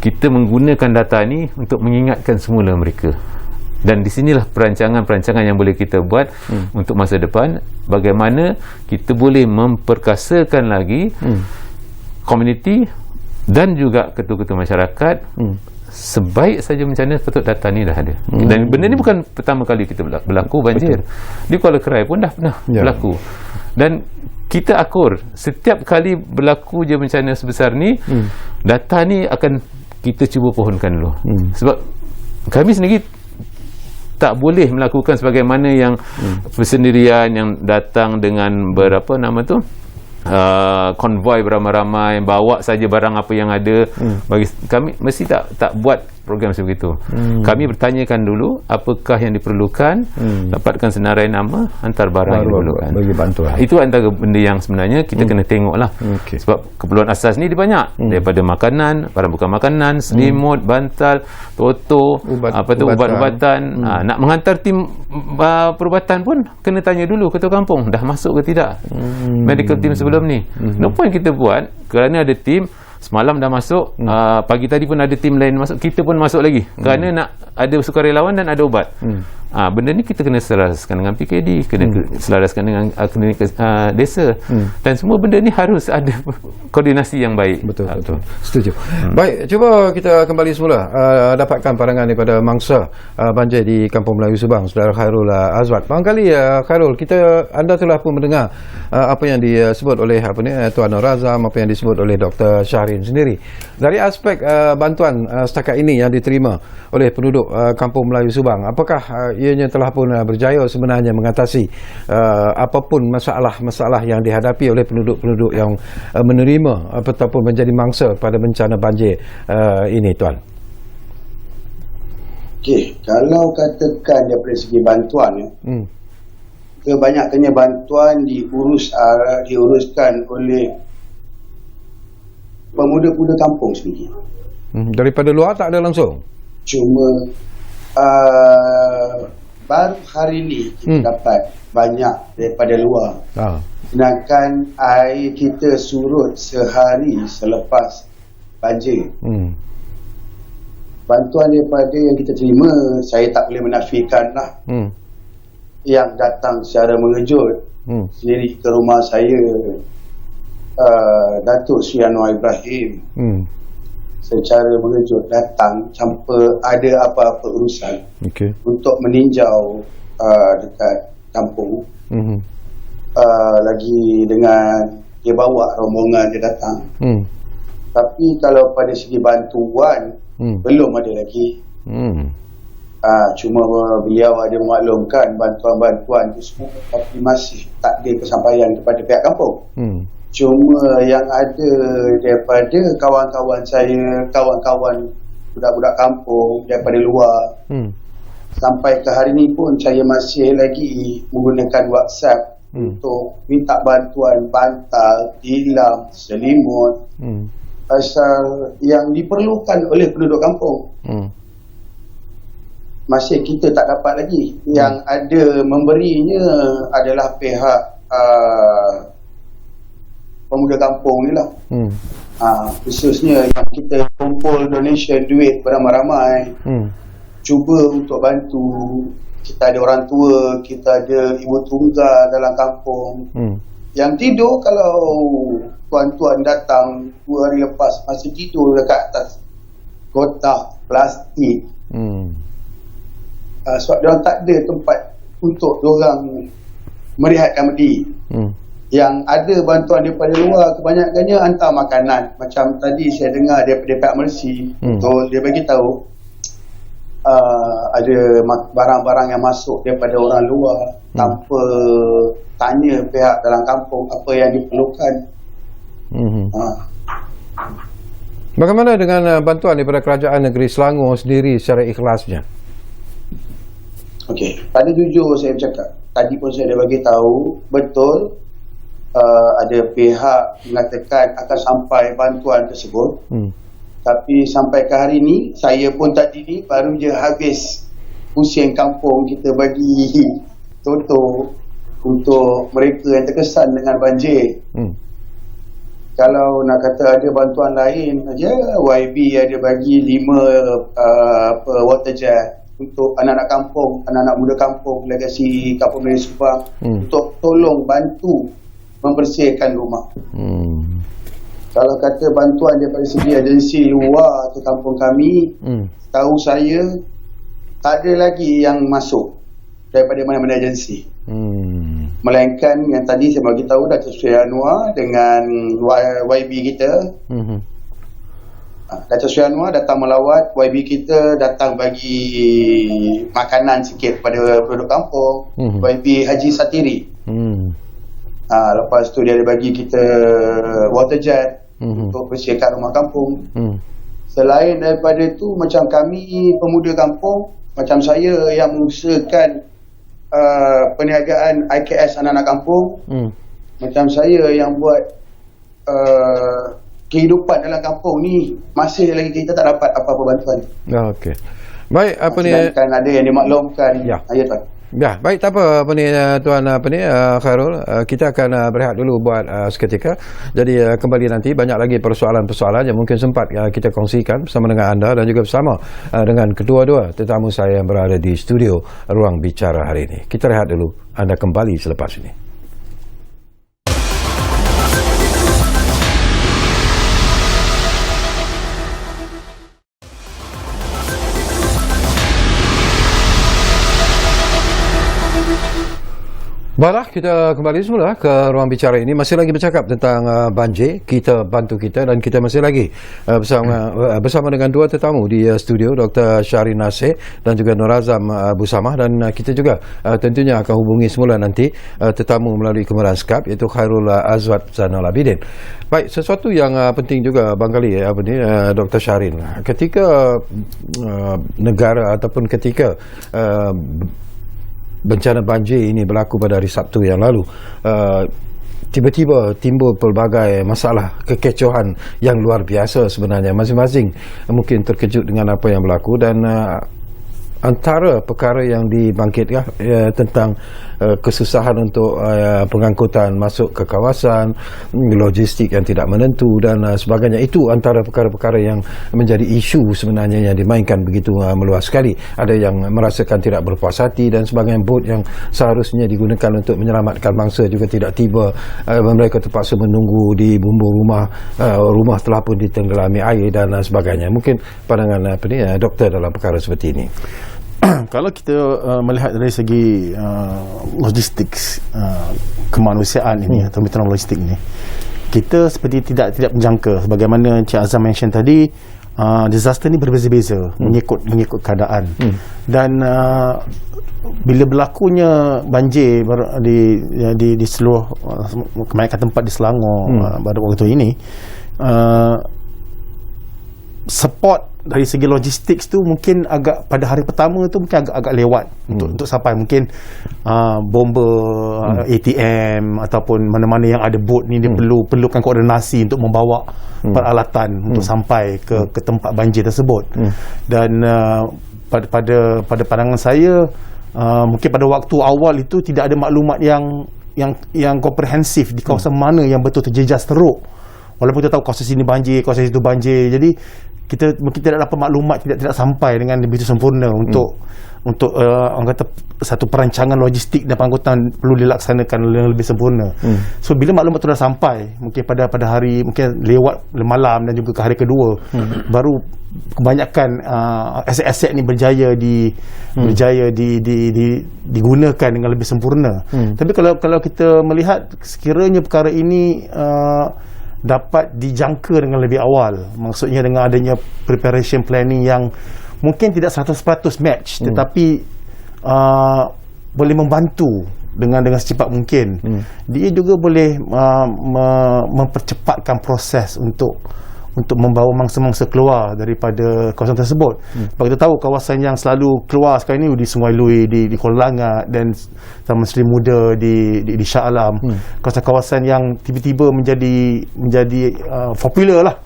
kita menggunakan data ni untuk mengingatkan semula mereka. Dan di sinilah perancangan-perancangan yang boleh kita buat untuk masa depan, bagaimana kita boleh memperkasakan lagi komuniti dan juga ketua-ketua masyarakat. Sebaik saja bencana, patut data ni dah ada. Dan benda ni bukan pertama kali kita berlaku banjir. Di Kuala Kerai pun dah pernah berlaku. Dan kita akur setiap kali berlaku je bencana sebesar ni, data ni akan kita cuba pohonkan dulu. Sebab kami sendiri tak boleh melakukan sebagaimana yang persendirian yang datang dengan konvoi beramai-ramai, bawa saja barang apa yang ada. Bagi kami mesti tak buat program seperti itu. Kami bertanyakan dulu apakah yang diperlukan, dapatkan senarai nama, hantar barang yang diperlukan, bagi bantuan. Itu antara benda yang sebenarnya kita kena tengoklah. Sebab keperluan asas ni dia banyak, daripada makanan, barang bukan makanan, selimut, bantal, toto, ubat-ubatan. Nak menghantar tim perubatan pun kena tanya dulu ketua kampung dah masuk ke tidak medical team sebelum ni. No point kita buat kerana ada tim semalam dah masuk, pagi tadi pun ada tim lain masuk, kita pun masuk lagi kerana nak ada sukarelawan dan ada ubat. Benda ni kita kena selaraskan dengan PKD, kena selaraskan dengan klinik desa, dan semua benda ni harus ada koordinasi yang baik. Betul. Setuju. Baik, cuba kita kembali semula dapatkan pandangan daripada mangsa banjir di Kampung Melayu Subang, Saudara Khairul Azwat. Barangkali Khairul, anda telah pun mendengar apa yang disebut oleh Tuan Nur Azam, apa yang disebut oleh Dr. Syahrin sendiri. Dari aspek bantuan setakat ini yang diterima oleh penduduk Kampung Melayu Subang, apakah ianya telah pun berjaya sebenarnya mengatasi apapun masalah-masalah yang dihadapi oleh penduduk-penduduk yang menerima ataupun menjadi mangsa pada bencana banjir ini, Tuan? Okey, kalau katakan daripada segi bantuan, kebanyakannya bantuan diuruskan oleh pemuda-pemuda kampung sendiri. Daripada luar tak ada langsung? Cuma baru hari ni kita dapat banyak daripada luar. Sedangkan air kita surut sehari selepas banjir. Bantuan daripada yang kita terima, saya tak boleh menafikan lah. Yang datang secara mengejut sendiri ke rumah saya, Datuk Sri Anwar Ibrahim secara mengejut datang tanpa ada apa-apa urusan untuk meninjau dekat kampung. Lagi dengan dia bawa rombongan dia datang. Tapi kalau pada segi bantuan belum ada lagi. Cuma beliau ada memaklumkan bantuan-bantuan itu semua, tapi masih tak ada kesampaian kepada pihak kampung. Cuma yang ada daripada kawan-kawan saya, kawan-kawan budak-budak kampung daripada luar, sampai ke hari ni pun saya masih lagi menggunakan WhatsApp untuk minta bantuan bantal, tilam, selimut, asal yang diperlukan oleh penduduk kampung. Masih kita tak dapat lagi. Yang ada memberinya adalah pihak pemuda kampung ni lah. Khususnya yang kita kumpul donation duit beramai-ramai, cuba untuk bantu. Kita ada orang tua, kita ada ibu tunggal dalam kampung yang tidur, kalau tuan-tuan datang 2 hari lepas masih tidur dekat atas kotak plastik. Sebab diorang tak ada tempat untuk diorang merehatkan bedi. Yang ada bantuan daripada luar kebanyakannya hantar makanan. Macam tadi saya dengar daripada pihak Mercy, dia bagi tahu ada barang-barang yang masuk daripada orang luar tanpa tanya pihak dalam kampung apa yang diperlukan. Bagaimana dengan bantuan daripada kerajaan negeri Selangor sendiri secara ikhlasnya? Okey, pada jujur saya bercakap, tadi pun saya dah bagi tahu betul, ada pihak mengatakan akan sampai bantuan tersebut. Tapi sampai ke hari ni, saya pun tadi ni baru je habis pusing kampung kita bagi toto untuk mereka yang terkesan dengan banjir. Kalau nak kata ada bantuan lain aja, YB ada bagi 5 water jet untuk anak-anak kampung, anak-anak muda kampung, legasi Kampung Melayu Subang, untuk tolong bantu membersihkan rumah. Kalau kata bantuan daripada segi agensi luar ke kampung kami, tahu saya tak ada lagi yang masuk daripada mana-mana agensi. Melainkan yang tadi saya bagi tahu Datuk Sri Anwar dengan YB kita. Datuk Sri Anwar datang melawat, YB kita datang bagi makanan sikit pada penduduk kampung. YB Haji Satiri. Lepas tu dia ada bagi kita water jet untuk bersihkan rumah kampung. Selain daripada tu, macam kami pemuda kampung, macam saya yang mengusahakan perniagaan IKS anak-anak kampung, macam saya yang buat kehidupan dalam kampung ni, masih lagi kita tak dapat apa-apa bantuan. Okey. Baik, apa ni? Sedangkan ada yang dimaklumkan. Ya, tuan. Ya, baik, tak apa ni tuan Khairul, kita akan berehat dulu buat seketika. Jadi kembali nanti banyak lagi persoalan-persoalan yang mungkin sempat kita kongsikan bersama dengan anda dan juga bersama dengan kedua-dua tetamu saya yang berada di studio Ruang Bicara hari ini. Kita rehat dulu, anda kembali selepas ini. Baiklah, kita kembali semula ke Ruang Bicara ini. Masih lagi bercakap tentang banjir, kita bantu kita, dan kita masih lagi bersama dengan dua tetamu di studio, Dr. Syarin Nasir dan juga Nur Azam Busamah. Dan kita juga tentunya akan hubungi semula nanti tetamu melalui kemudahan Skype, iaitu Khairul Azwad Zainal Abidin. Baik, sesuatu yang penting juga barangkali Dr. Syarin, ketika negara ataupun ketika bencana banjir ini berlaku pada hari Sabtu yang lalu, tiba-tiba timbul pelbagai masalah kekecohan yang luar biasa sebenarnya. Masing-masing mungkin terkejut dengan apa yang berlaku, dan antara perkara yang dibangkitkan tentang kesusahan untuk pengangkutan masuk ke kawasan, logistik yang tidak menentu dan sebagainya, itu antara perkara-perkara yang menjadi isu sebenarnya yang dimainkan begitu meluas sekali. Ada yang merasakan tidak berpuas hati dan sebagainya. Bot yang seharusnya digunakan untuk menyelamatkan bangsa juga tidak tiba. Mereka terpaksa menunggu di bumbung rumah, rumah telah pun ditenggelami air dan sebagainya. Mungkin pandangan doktor dalam perkara seperti ini. Kalau kita melihat dari segi logistik kemanusiaan ini atau metodologi logistik ini, kita seperti tidak menjangka sebagaimana Encik Azam mention tadi. Disaster ni berbeza-beza mengikut keadaan dan bila berlakunya banjir di seluruh kebanyakan tempat di Selangor pada waktu ini, support dari segi logistik tu mungkin agak pada hari pertama tu mungkin agak lewat untuk sampai mungkin bomber ATM ataupun mana-mana yang ada bot ni dia perlukan koordinasi untuk membawa peralatan untuk sampai ke tempat banjir tersebut. Dan pada pandangan saya mungkin pada waktu awal itu tidak ada maklumat yang komprehensif di kawasan mana yang betul terjejas teruk. Walaupun kita tahu kawasan sini banjir, kawasan itu banjir, jadi kita mungkin tidak dapat maklumat, tidak sampai dengan begitu sempurna untuk orang kata satu perancangan logistik dan pengangkutan perlu dilaksanakan dengan lebih sempurna. So bila maklumat itu dah sampai, mungkin pada hari mungkin lewat malam dan juga ke hari kedua, baru kebanyakan aset-aset ni berjaya digunakan dengan lebih sempurna. Tapi kalau kita melihat sekiranya perkara ini dapat dijangka dengan lebih awal, maksudnya dengan adanya preparation planning yang mungkin tidak 100% match, tetapi boleh membantu dengan secepat mungkin, dia juga boleh mempercepatkan proses untuk membawa mangsa-mangsa keluar daripada kawasan tersebut. Sebab kita tahu kawasan yang selalu keluar sekarang ini di Sungai Lui, di Kuala Langat dan Taman Seri Muda di Shah Alam, kawasan-kawasan yang tiba-tiba menjadi popular lah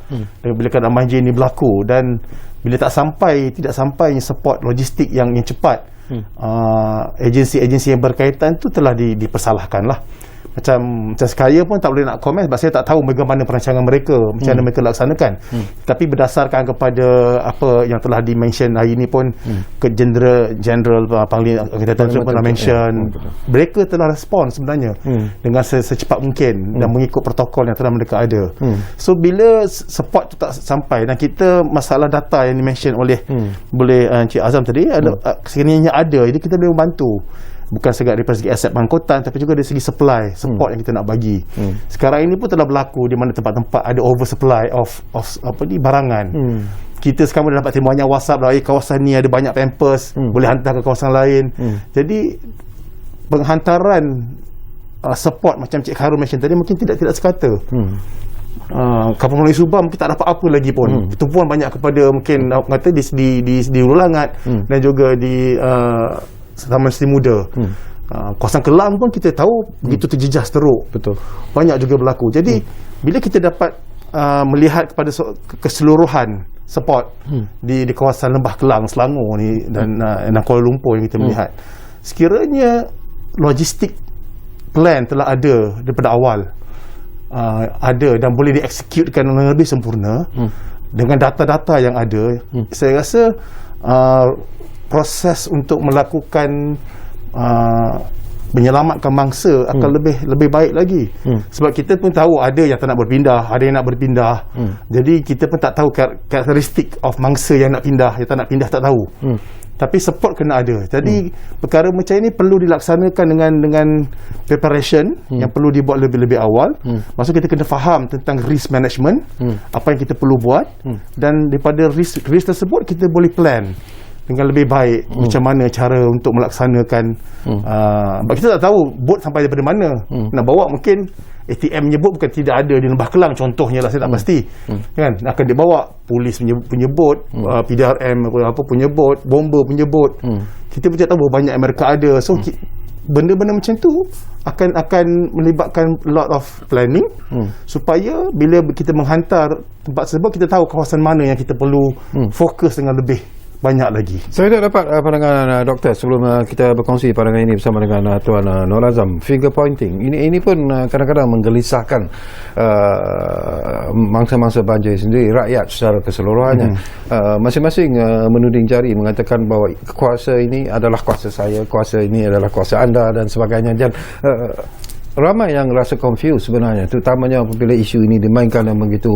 bila keadaan banjir ini berlaku. Dan bila tidak sampai support logistik yang cepat, agensi-agensi yang berkaitan tu telah dipersalahkan lah. Macam saya pun tak boleh nak komen sebab saya tak tahu bagaimana perancangan mereka, macam mana mereka laksanakan. Tapi berdasarkan kepada apa yang telah di-mention hari ini pun, ke General Panglima Angkatan Darat pernah mention, mereka telah respon sebenarnya dengan secepat mungkin dan mengikut protokol yang telah mereka ada. So bila support tu tak sampai, dan kita masalah data yang di-mention oleh Encik Azam tadi, sekiranya ada, jadi kita boleh membantu. Bukan sekadar dari segi aset pengangkutan, tapi juga dari segi support yang kita nak bagi. Sekarang ini pun telah berlaku di mana tempat-tempat ada oversupply of barangan. Kita sekarang dah dapat banyak WhatsApp lah, kawasan ni ada banyak Pampers, boleh hantar ke kawasan lain. Jadi penghantaran support macam Cik Khairul mention tadi mungkin tidak sekata. Kapal Melayu Subang mungkin tak dapat apa lagi pun. Tumpuan banyak kepada mungkin kata di Hulu Langat dan juga di Taman Seri Muda. Kawasan Kelang pun kita tahu begitu terjejas teruk. Betul. Banyak juga berlaku. Jadi bila kita dapat melihat kepada keseluruhan support di kawasan Lembah Kelang, Selangor ni dan Kuala Lumpur yang kita melihat, sekiranya logistik plan telah ada daripada awal, ada dan boleh dieksekutkan dengan lebih sempurna dengan data-data yang ada, saya rasa proses untuk melakukan menyelamatkan mangsa akan lebih baik lagi. Sebab kita pun tahu ada yang tak nak berpindah, ada yang nak berpindah. Jadi kita pun tak tahu karakteristik of mangsa yang nak pindah, yang tak nak pindah tak tahu. Tapi support kena ada. Jadi perkara macam ini perlu dilaksanakan dengan preparation yang perlu dibuat lebih awal. Maksud kita kena faham tentang risk management, apa yang kita perlu buat, dan daripada risk tersebut kita boleh plan dengan lebih baik macam mana cara untuk melaksanakan. Sebab kita tak tahu bot sampai daripada mana. Nak bawa mungkin ATM punya bot bukan tidak ada di Lembah Kelang contohnya lah, saya tak pasti. Kan akan dibawa polis punya bot, PDRM apa punya bot, bomber punya bot. Kita pun tak tahu berapa banyak yang mereka ada. So benda-benda macam tu akan melibatkan lot of planning supaya bila kita menghantar tempat tersebut kita tahu kawasan mana yang kita perlu fokus dengan lebih banyak lagi. Saya dah dapat pandangan doktor sebelum kita berkongsi pandangan ini bersama dengan Tuan Nur Azam. Finger pointing ini pun kadang-kadang menggelisahkan mangsa-mangsa banjir sendiri, rakyat secara keseluruhannya. Masing-masing menuding jari mengatakan bahawa kuasa ini adalah kuasa saya, kuasa ini adalah kuasa anda dan sebagainya. Dan ramai yang rasa confused sebenarnya, terutamanya apabila isu ini dimainkan yang begitu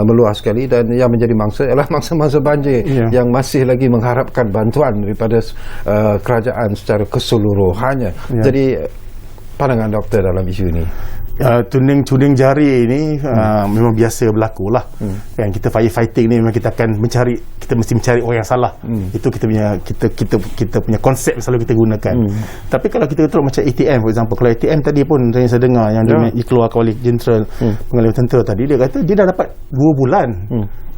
meluas sekali, dan yang menjadi mangsa ialah mangsa-mangsa banjir yang masih lagi mengharapkan bantuan daripada kerajaan secara keseluruhannya. Jadi pandangan doktor dalam isu ini? Tuning jari ini memang biasa berlaku lah. Kan kita fighting ni memang kita akan kita mesti mencari orang yang salah. Itu kita punya konsep selalu kita gunakan. Tapi kalau kita terus macam ATM for example, kalau ATM tadi pun saya dengar yang dikeluarkan oleh Jenderal Pengalih Tentera tadi, dia kata dia dah dapat 2 bulan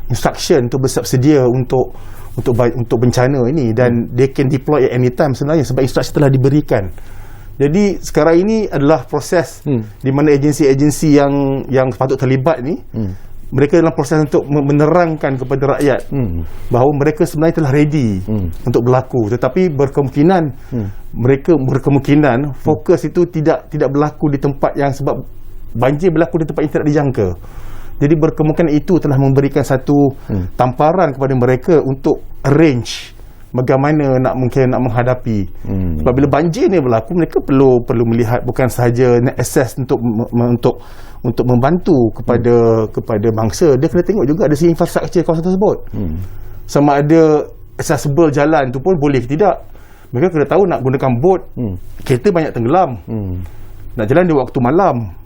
instruction untuk bersiap sedia untuk bencana ini, dan they can deploy at any time sebenarnya sebab instruksi telah diberikan. Jadi sekarang ini adalah proses di mana agensi-agensi yang patut terlibat ni mereka dalam proses untuk menerangkan kepada rakyat bahawa mereka sebenarnya telah ready untuk berlaku, tetapi berkemungkinan fokus itu tidak berlaku di tempat yang, sebab banjir berlaku di tempat yang tidak dijangka. Jadi berkemungkinan itu telah memberikan satu tamparan kepada mereka untuk arrange bagaimana nak menghadapi. Sebab bila banjir ni berlaku, mereka perlu melihat bukan sahaja nak access untuk membantu kepada bangsa, dia kena tengok juga ada segi infrastruktur kawasan tersebut. Sama ada accessible jalan tu pun boleh ke tidak. Mereka kena tahu nak gunakan bot, kereta banyak tenggelam, nak jalan di waktu malam,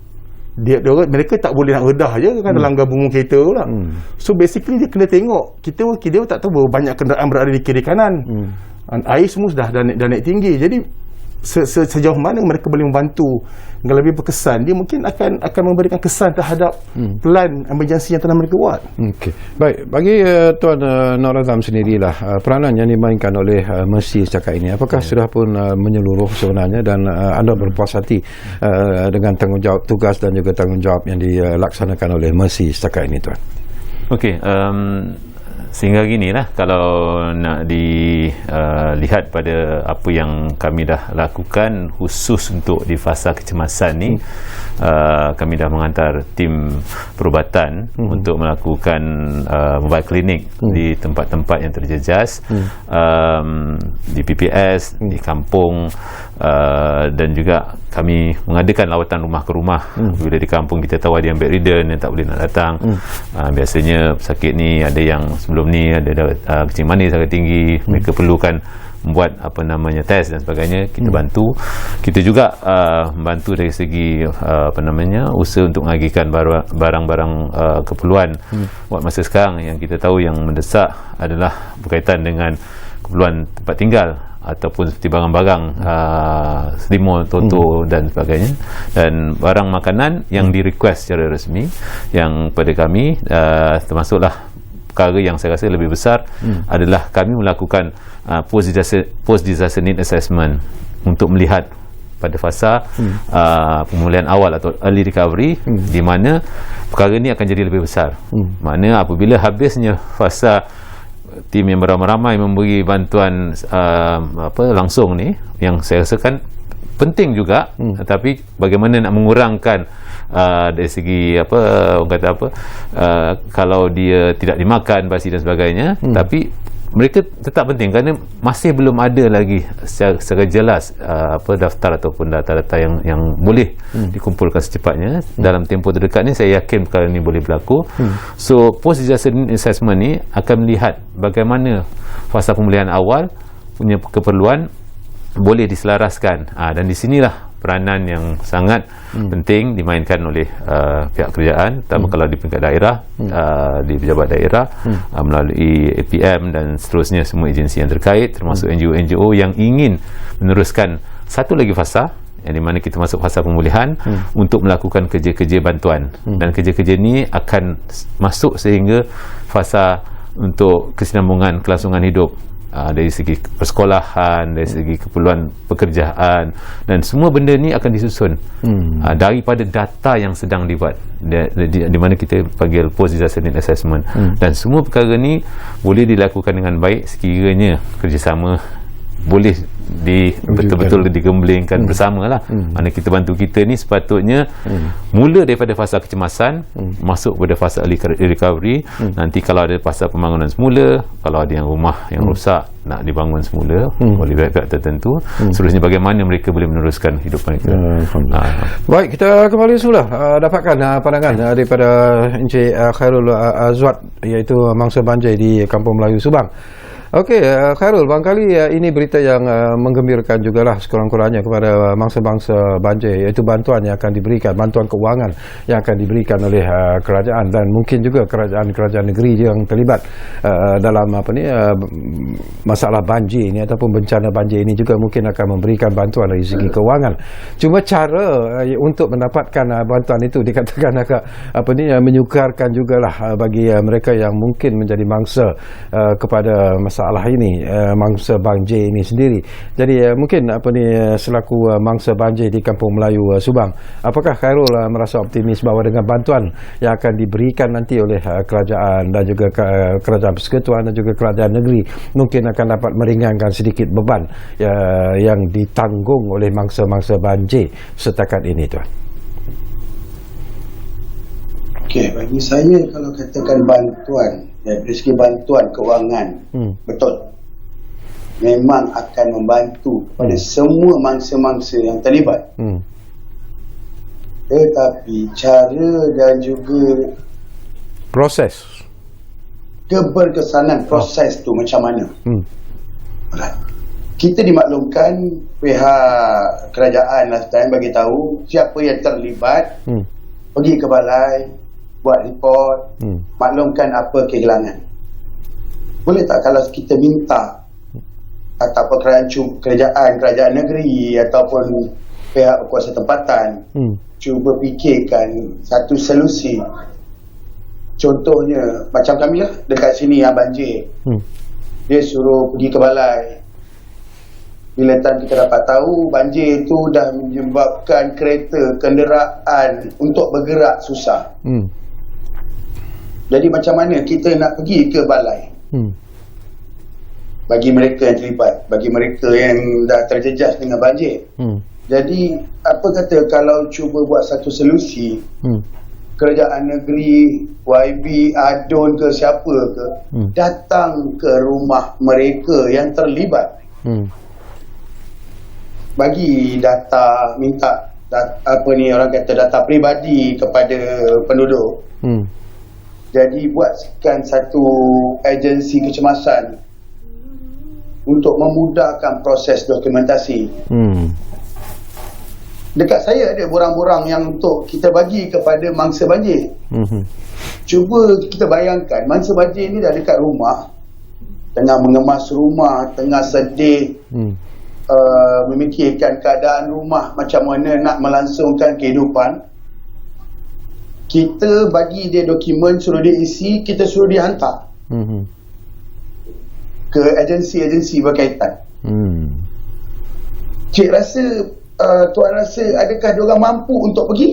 mereka tak boleh nak redah je kan dalam gabungan kereta pula. So basically dia kena tengok, kita tak tahu berapa banyak kenderaan berada di kiri kanan, air semua dah naik tinggi. Jadi sejauh mana mereka boleh membantu dengan lebih berkesan, dia mungkin akan memberikan kesan terhadap plan emergency yang telah mereka buat. Okey. Baik, bagi Tuan Nur Azam sendirilah, peranan yang dimainkan oleh Mercy setakat ini, apakah sudah pun menyeluruh sebenarnya, dan anda berpuas hati dengan tanggungjawab tugas dan juga tanggungjawab yang dilaksanakan oleh Mercy setakat ini, Tuan? Okey, sehingga ginilah, kalau nak dilihat pada apa yang kami dah lakukan khusus untuk di fasa kecemasan ni, kami dah menghantar tim perubatan untuk melakukan mobile clinic di tempat-tempat yang terjejas, di PPS, di kampung, dan juga kami mengadakan lawatan rumah ke rumah. Bila di kampung kita tahu ada yang bedridden yang tak boleh nak datang, biasanya sakit ni ada yang sebelum ni ada kencing manis agak tinggi, mereka perlukan membuat test dan sebagainya, kita bantu. Kita juga membantu dari segi usaha untuk mengagikan barang-barang keperluan buat masa sekarang. Yang kita tahu yang mendesak adalah berkaitan dengan keperluan tempat tinggal ataupun seperti barang-barang selimut, toto dan sebagainya, dan barang makanan yang di-request secara resmi yang pada kami, termasuklah perkara yang saya rasa lebih besar adalah kami melakukan post-disaster need assessment untuk melihat pada fasa pemulihan awal atau early recovery, di mana perkara ini akan jadi lebih besar. Maknanya apabila habisnya fasa tim yang beramai-ramai memberi bantuan langsung ni, yang saya rasakan penting juga, tapi bagaimana nak mengurangkan dari segi kalau dia tidak dimakan basi dan sebagainya, tapi mereka tetap penting kerana masih belum ada lagi secara jelas daftar ataupun data-data yang boleh dikumpulkan secepatnya dalam tempoh terdekat ni. Saya yakin perkara ini boleh berlaku. So post disaster assessment ni akan melihat bagaimana fasa pemulihan awal punya keperluan boleh diselaraskan, dan di sinilah peranan yang sangat penting dimainkan oleh pihak kerajaan, terutama kalau di peringkat daerah, di pejabat daerah, melalui APM dan seterusnya, semua agensi yang terkait, termasuk NGO-NGO yang ingin meneruskan satu lagi fasa, yang di mana kita masuk fasa pemulihan untuk melakukan kerja-kerja bantuan, dan kerja-kerja ini akan masuk sehingga fasa untuk kesinambungan kelangsungan hidup dari segi persekolahan, dari segi keperluan pekerjaan, dan semua benda ni akan disusun daripada data yang sedang dibuat di mana kita panggil post disaster need assessment. Dan semua perkara ni boleh dilakukan dengan baik sekiranya kerjasama boleh betul-betul digemblengkan bersamalah. Mana kita bantu kita ni sepatutnya mula daripada fasa kecemasan masuk pada fasa early recovery. Nanti kalau ada fasa pembangunan semula, kalau ada yang rumah yang rosak nak dibangun semula oleh pihak-pihak tertentu, seterusnya bagaimana mereka boleh meneruskan hidup mereka. Baik, kita kembali semula dapatkan pandangan daripada Encik Khairul Azwat, iaitu mangsa banjir di Kampung Melayu Subang. Okey, Khairul, barangkali ini berita yang menggembirakan jugalah sekurang-kurangnya kepada mangsa-mangsa banjir, iaitu bantuan yang akan diberikan, bantuan keuangan yang akan diberikan oleh kerajaan, dan mungkin juga kerajaan-kerajaan negeri yang terlibat dalam masalah banjir ini ataupun bencana banjir ini juga mungkin akan memberikan bantuan dari segi keuangan. Cuma cara untuk mendapatkan bantuan itu dikatakan agak menyukarkan jugalah bagi mereka yang mungkin menjadi mangsa kepada masalah ini, mangsa banjir ini sendiri. Jadi mungkin selaku mangsa banjir di Kampung Melayu Subang, apakah Khairul merasa optimis bahawa dengan bantuan yang akan diberikan nanti oleh kerajaan dan juga kerajaan persekutuan dan juga kerajaan negeri mungkin akan dapat meringankan sedikit beban yang ditanggung oleh mangsa-mangsa banjir setakat ini, tuan? Okey, bagi saya kalau katakan bantuan, dari segi bantuan keuangan, betul, memang akan membantu kepada semua mangsa-mangsa yang terlibat. Tetapi cara dan juga proses keberkesanan proses tu macam mana? Kita dimaklumkan pihak kerajaan last time bagi tahu siapa yang terlibat, pergi ke balai, buat report, maklumkan apa kehilangan. Boleh tak kalau kita minta ataupun kerajaan negeri ataupun pihak berkuasa tempatan cuba fikirkan satu solusi. Contohnya macam kami lah dekat sini yang banjir, dia suruh pergi ke balai. Bila kita dapat tahu banjir itu dah menyebabkan kereta, kenderaan untuk bergerak susah. Jadi macam mana kita nak pergi ke balai? Bagi mereka yang terlibat, bagi mereka yang dah terjejas dengan banjir. Jadi apa kata kalau cuba buat satu solusi, kerajaan negeri, YB, ADUN ke siapa ke, datang ke rumah mereka yang terlibat, bagi data, minta orang kata data peribadi kepada penduduk. Jadi buatkan satu agensi kecemasan untuk memudahkan proses dokumentasi. Dekat saya ada borang-borang yang untuk kita bagi kepada mangsa banjir. Cuba kita bayangkan, mangsa banjir ni dah dekat rumah, tengah mengemas rumah, tengah sedih, memikirkan keadaan rumah, macam mana nak melangsungkan kehidupan. Kita bagi dia dokumen, suruh dia isi, kita suruh dia hantar ke agensi-agensi berkaitan. Cik rasa, tuan rasa adakah diorang mampu untuk pergi?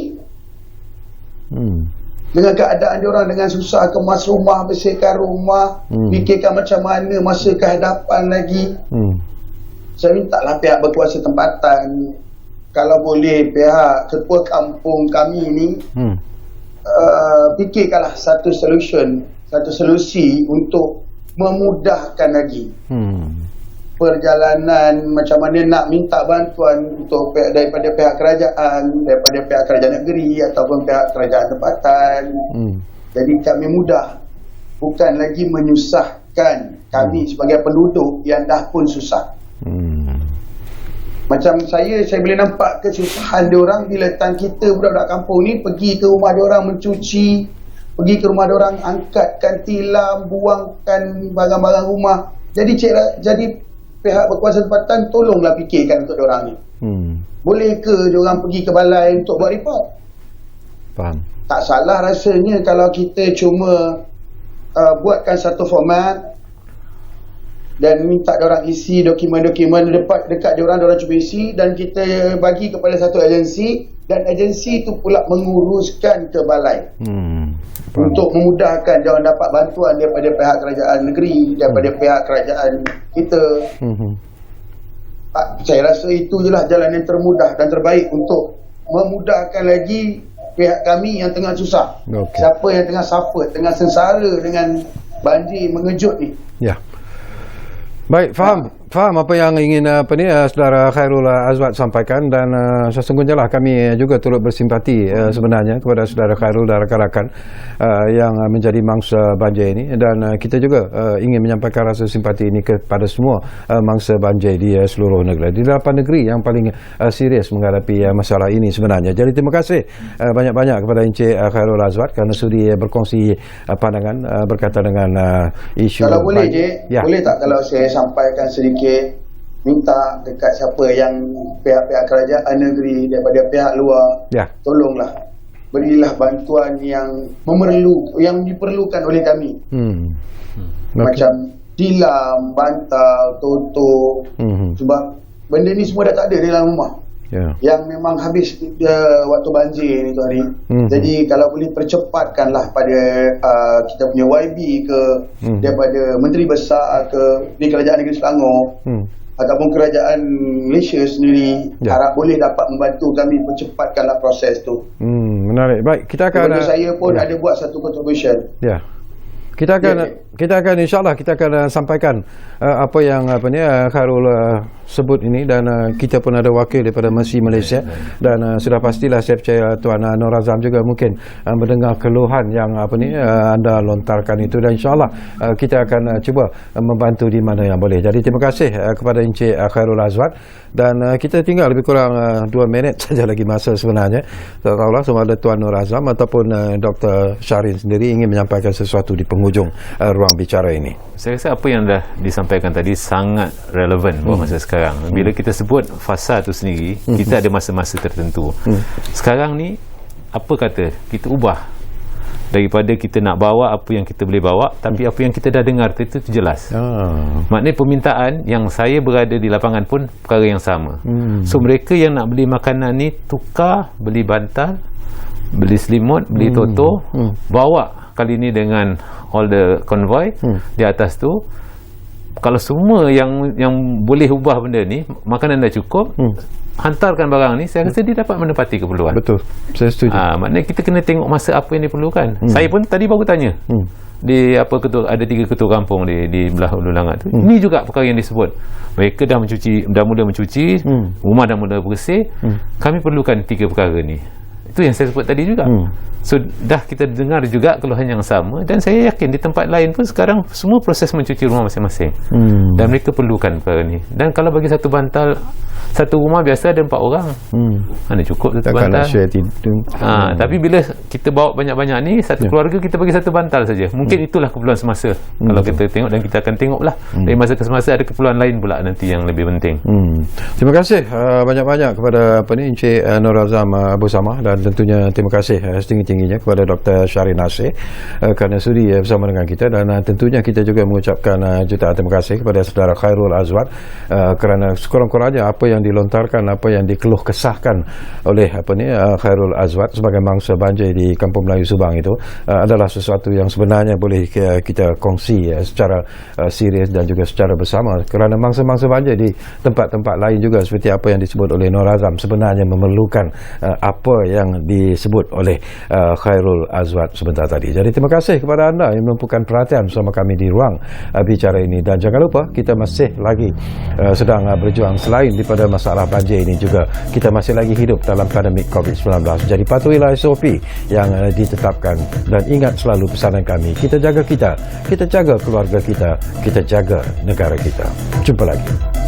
Dengan keadaan diorang dengan susah kemas rumah, bersihkan rumah, fikirkan macam mana masa kehadapan lagi. Saya mintalah pihak berkuasa tempatan, kalau boleh pihak ketua kampung kami ni, fikirkanlah satu solusi untuk memudahkan lagi perjalanan, macam mana nak minta bantuan untuk daripada pihak kerajaan, daripada pihak kerajaan negeri ataupun pihak kerajaan tempatan. Jadi kami mudah, bukan lagi menyusahkan kami sebagai penduduk yang dah pun susah. Macam saya boleh nampak kesusahan diorang bila kita budak-budak kampung ni pergi ke rumah diorang mencuci, pergi ke rumah diorang angkatkan tilam, buangkan barang-barang rumah. Jadi pihak berkuasa tempatan tolonglah fikirkan untuk diorang ni. Boleh ke diorang pergi ke balai untuk buat report? Faham. Tak salah rasanya kalau kita cuma buatkan satu format, dan minta diorang isi dokumen-dokumen dekat diorang cuba isi, dan kita bagi kepada satu agensi, dan agensi itu pula menguruskan ke balai untuk memudahkan diorang dapat bantuan daripada pihak kerajaan negeri, daripada pihak kerajaan kita. Saya rasa itu je lah jalan yang termudah dan terbaik untuk memudahkan lagi pihak kami yang tengah susah. Siapa yang tengah suffer, tengah sengsara dengan banjir mengejut ni. Ya. Baik, faham apa yang ingin saudara Khairul Azwad sampaikan, dan sesungguhnya lah kami juga turut bersimpati sebenarnya kepada saudara Khairul dan rakan-rakan yang menjadi mangsa banjir ini, dan kita juga ingin menyampaikan rasa simpati ini kepada semua mangsa banjir di seluruh negara, di 8 negeri yang paling serius menghadapi masalah ini sebenarnya. Jadi terima kasih banyak-banyak kepada Encik Khairul Azwad kerana sudi berkongsi pandangan berkaitan dengan isu kalau boleh banjir. je, boleh tak kalau saya sampaikan sedikit, minta dekat siapa yang pihak-pihak kerajaan negeri daripada pihak luar, tolonglah berilah bantuan yang diperlukan oleh kami. Macam tilam, bantal, tutup, sebab benda ni semua dah tak ada dalam rumah. Yang memang habis waktu banjir ni tu hari. Jadi kalau boleh percepatkanlah pada kita punya YB ke, daripada Menteri Besar ke, di Kerajaan Negeri Selangor ataupun Kerajaan Malaysia sendiri, harap boleh dapat membantu kami percepatkanlah proses tu. Menarik. Baik, kita akan saya pun ada buat satu contribution. Kita akan insya-Allah kita akan sampaikan apa yang Khairul sebut ini, dan kita pun ada wakil daripada Mercy Malaysia, dan sudah pastilah saya percaya Tuan Nur Azam juga mungkin mendengar keluhan yang anda lontarkan itu, dan insya-Allah kita akan cuba membantu di mana yang boleh. Jadi terima kasih kepada Encik Khairul Azwad, dan kita tinggal lebih kurang 2 minit saja lagi masa sebenarnya. Tak tahulah sama ada Tuan Nur Azam ataupun Dr. Syarin sendiri ingin menyampaikan sesuatu di penghujung ruang bicara ini. Saya rasa apa yang dah disampaikan tadi sangat relevan buat masa sekarang. Bila kita sebut fasa tu sendiri, kita ada masa-masa tertentu. Sekarang ni, apa kata, kita ubah daripada kita nak bawa apa yang kita boleh bawa, tapi apa yang kita dah dengar itu jelas. Maknanya permintaan yang saya berada di lapangan pun perkara yang sama. So mereka yang nak beli makanan ni, tukar beli bantal, beli selimut, beli toto, bawa kali ni dengan all the convoy di atas tu. Kalau semua yang boleh ubah benda ni, makanan dah cukup, hantarkan barang ni, saya rasa dia dapat menepati keperluan. Betul, saya setuju. Maknanya kita kena tengok masa apa yang diperlukan. Saya pun tadi baru tanya di ada 3 ketua kampung di belah Hulu Langat tu. Ini juga perkara yang disebut. Mereka dah mula mencuci, rumah dah mula bersih. Kami perlukan 3 perkara ni. Itu yang saya sebut tadi juga. So dah kita dengar juga keluhan yang sama, dan saya yakin di tempat lain pun sekarang semua proses mencuci rumah masing-masing. Dan mereka perlukan perkara ni. Dan kalau bagi satu bantal, satu rumah biasa ada 4 orang, mana cukup satu bantal. Tapi bila kita bawa banyak-banyak ni, satu keluarga kita bagi satu bantal saja. Mungkin itulah keperluan semasa. Kalau kita tengok, dan kita akan tengoklah dari masa ke semasa ada keperluan lain pula nanti yang lebih penting. Terima kasih banyak-banyak kepada Encik Nur Azam Abu Samah, dan tentunya terima kasih setinggi-tingginya kepada Dr. Syarin Nasir kerana sudi bersama dengan kita, dan tentunya kita juga mengucapkan jutaan terima kasih kepada saudara Khairul Azwad kerana sekurang-kurangnya apa yang dilontarkan, apa yang dikeluh kesahkan oleh Khairul Azwad sebagai mangsa banjir di Kampung Melayu Subang itu adalah sesuatu yang sebenarnya boleh kita kongsi secara serius dan juga secara bersama, kerana mangsa-mangsa banjir di tempat-tempat lain juga seperti apa yang disebut oleh Nur Azam sebenarnya memerlukan apa yang disebut oleh Khairul Azwad sebentar tadi. Jadi terima kasih kepada anda yang menumpukan perhatian bersama kami di ruang bicara ini, dan jangan lupa kita masih lagi sedang berjuang. Selain daripada masalah banjir ini juga kita masih lagi hidup dalam pandemik COVID-19. Jadi patuhilah SOP yang ditetapkan, dan ingat selalu pesanan kami, kita jaga kita jaga keluarga kita jaga negara kita. Jumpa lagi.